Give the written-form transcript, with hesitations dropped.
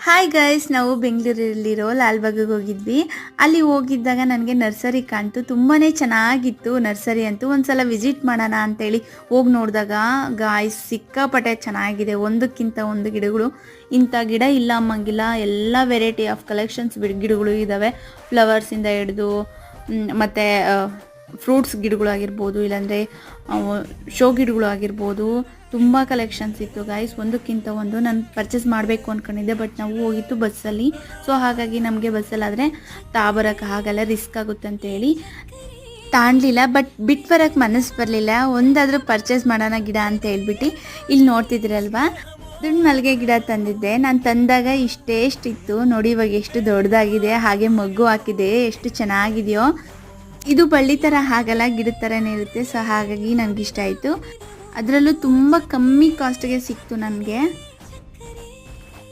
Hi guys, ನಾವು ಬೆಂಗಳೂರಲ್ಲಿರೋ ಲಾಲ್ಬಾಗಿಗೆ ಹೋಗಿದ್ವಿ. ಅಲ್ಲಿ ಹೋಗಿದ್ದಾಗ ನನಗೆ ನರ್ಸರಿ ಕಾಣ್ತು. ತುಂಬಾ ಚೆನ್ನಾಗಿತ್ತು ನರ್ಸರಿ ಅಂತೂ. ಒಂದ್ಸಲ ವಿಸಿಟ್ ಮಾಡೋಣ ಅಂತೇಳಿ ಹೋಗಿ ನೋಡಿದಾಗ ಗಾಯ್ಸ್ ಸಿಕ್ಕಾಪಟ್ಟೆ ಚೆನ್ನಾಗಿದೆ. ಒಂದಕ್ಕಿಂತ ಒಂದು ಗಿಡಗಳು, ಇಂಥ ಗಿಡ ಇಲ್ಲ ಅಮ್ಮಂಗಿಲ್ಲ. ಎಲ್ಲ ವೆರೈಟಿ ಆಫ್ ಕಲೆಕ್ಷನ್ಸ್ ಗಿಡಗಳು ಇದ್ದಾವೆ. ಫ್ಲವರ್ಸಿಂದ ಹಿಡಿದು ಮತ್ತು ಫ್ರೂಟ್ಸ್ ಗಿಡಗಳು ಆಗಿರ್ಬೋದು, ಇಲ್ಲಾಂದರೆ ಶೋ ಗಿಡಗಳು ಆಗಿರ್ಬೋದು. ತುಂಬ ಕಲೆಕ್ಷನ್ಸ್ ಇತ್ತು ಗಾಯ್ಸ್, ಒಂದಕ್ಕಿಂತ ಒಂದು. ನಾನು ಪರ್ಚೇಸ್ ಮಾಡಬೇಕು ಅಂದ್ಕೊಂಡಿದ್ದೆ, ಬಟ್ ನಾವು ಹೋಗಿತ್ತು ಬಸ್ಸಲ್ಲಿ. ಸೊ ಹಾಗಾಗಿ ನಮಗೆ ಬಸ್ಸಲ್ಲಾದರೆ ಬರೋಕ್ಕೆ ಆಗಲ್ಲ, ರಿಸ್ಕ್ ಆಗುತ್ತೆ ಅಂತೇಳಿ ತಾಣಲಿಲ್ಲ. ಬಟ್ ಬಿಟ್ಟು ಬರೋಕ್ಕೆ ಮನಸ್ಸು ಬರಲಿಲ್ಲ. ಒಂದಾದರೂ ಪರ್ಚೇಸ್ ಮಾಡೋಣ ಗಿಡ ಅಂತ ಹೇಳ್ಬಿಟ್ಟು ಇಲ್ಲಿ ನೋಡ್ತಿದ್ದೀರಲ್ವಾ, ದುಂಡು ಮಲ್ಲಿಗೆ ಗಿಡ ತಂದಿದ್ದೆ. ನಾನು ತಂದಾಗ ಇಷ್ಟೇಷ್ಟಿತ್ತು ನೋಡಿ, ಇವಾಗ ಎಷ್ಟು ದೊಡ್ಡದಾಗಿದೆ. ಹಾಗೆ ಮಗ್ಗು ಹಾಕಿದೆ, ಎಷ್ಟು ಚೆನ್ನಾಗಿದೆಯೋ. ಇದು ಬಳ್ಳಿ ಥರ ಆಗಲ್ಲ, ಗಿಡದ ಥರನೇ ಇರುತ್ತೆ. ಸೊ ಹಾಗಾಗಿ ನನಗಿಷ್ಟ ಆಯಿತು. ಅದರಲ್ಲೂ ತುಂಬ ಕಮ್ಮಿ ಕಾಸ್ಟಿಗೆ ಸಿಕ್ತು ನನಗೆ.